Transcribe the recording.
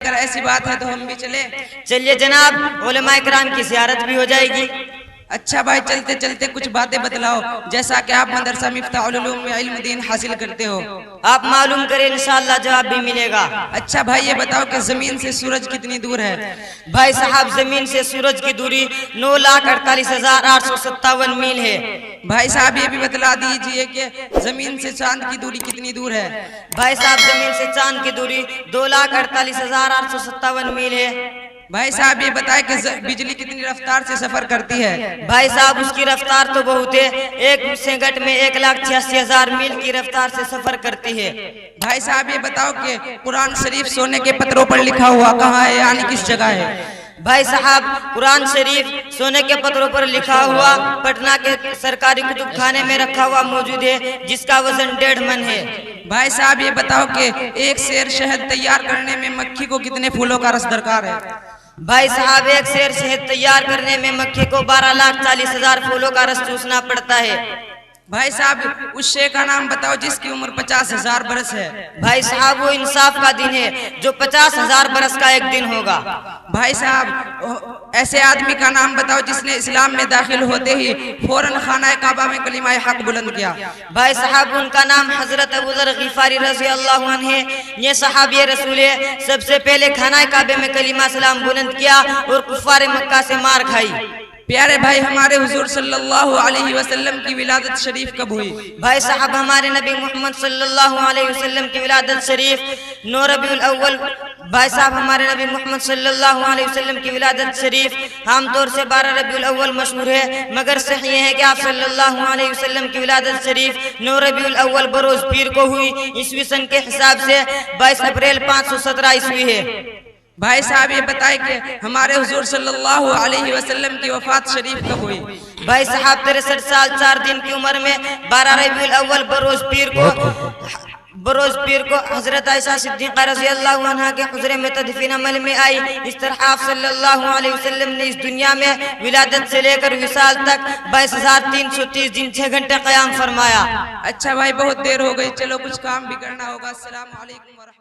کر ایسی بات ہے تو ہم بھی چلے؟ چلیے جناب، علماء کرام کی زیارت بھی ہو جائے گی۔ اچھا بھائی، چلتے چلتے کچھ باتیں بتلاؤ، جیسا کہ آپ مدرسہ مفتاح العلوم میں علم دین حاصل کرتے ہو۔ آپ معلوم کریں، انشاءاللہ جواب بھی ملے گا۔ اچھا بھائی، یہ بتاؤ کہ زمین سے سورج کتنی دور ہے؟ بھائی صاحب، زمین سے سورج کی دوری 9,48,857 میل ہے۔ بھائی صاحب یہ بھی بتلا دیجئے کہ زمین سے چاند کی دوری کتنی دور ہے؟ بھائی صاحب، زمین سے چاند کی دوری 2,48,857 میل ہے۔ بھائی صاحب یہ بتائے کہ بجلی کتنی رفتار سے سفر کرتی ہے؟ بھائی صاحب اس کی رفتار تو بہت ہے، 1 سیکنڈ میں 1,86,000 میل کی رفتار سے سفر کرتی ہے۔ بھائی صاحب یہ بتاؤ کہ قرآن شریف سونے کے پتھروں پر لکھا ہوا کہاں ہے، یعنی کس جگہ ہے؟ بھائی صاحب قرآن شریف سونے کے پتھروں پر لکھا ہوا پٹنہ کے سرکاری کتب خانے میں رکھا ہوا موجود ہے، جس کا وزن 1.5 من ہے۔ بھائی صاحب یہ بتاؤ کہ ایک سیر شہد تیار کرنے میں مکھی کو کتنے پھولوں کا رس درکار ہے؟ بھائی صاحب ایک سیر شہد تیار کرنے میں مکھی کو 12,40,000 پھولوں کا رس چوسنا پڑتا ہے۔ بھائی صاحب اس شے کا نام بتاؤ جس کی عمر 50,000 برس ہے۔ بھائی صاحب وہ انصاف کا دن ہے جو 50,000 برس کا ایک دن ہوگا۔ بھائی صاحب ایسے آدمی کا نام بتاؤ جس نے اسلام میں داخل ہوتے ہی فوراً خانہ کعبہ میں کلمہ حق بلند کیا۔ بھائی صاحب ان کا نام حضرت ابو ذر غفاری رضی اللہ عنہ ہے، یہ صحابی رسول ہے، سب سے پہلے خانہ کعبہ میں کلمہ سلام بلند کیا اور کفار مکہ سے مار کھائی۔ پیارے بھائی ہمارے حضور صلی اللہ علیہ وسلم کی ولادت شریف کب ہوئی؟ بھائی صاحب ہمارے نبی محمد صلی اللہ علیہ وسلم کی ولادت شریف 9 ربیع الاول۔ بھائی صاحب ہمارے نبی محمد صلی اللہ علیہ وسلم کی ولادت شریف عام طور سے 12 ربیع الاول مشہور ہے، مگر صحیح یہ ہے کہ آپ صلی اللہ علیہ وسلم کی ولادت شریف 9 ربیع الاول بروز پیر کو ہوئی۔ عیسوی سن کے حساب سے 22 اپریل 517 عیسوی ہے۔ بھائی صاحب یہ بتائے کہ ہمارے حضور صلی اللہ علیہ وسلم کی وفات شریف کب ہوئی؟ بھائی صاحب 63 سال 4 دن کی عمر میں 12 ربیع الاول بروز پیر کو حضرت عائشہ صدیقہ رضی اللہ عنہ کے حجرے میں تدفین عمل میں آئی۔ اس طرح آپ صلی اللہ علیہ وسلم نے اس دنیا میں ولادت سے لے کر وصال تک 22,330 دن 6 گھنٹے قیام فرمایا۔ اچھا بھائی بہت دیر ہو گئی، چلو کچھ کام بھی کرنا ہوگا۔ السلام علیکم ورحمۃ اللہ۔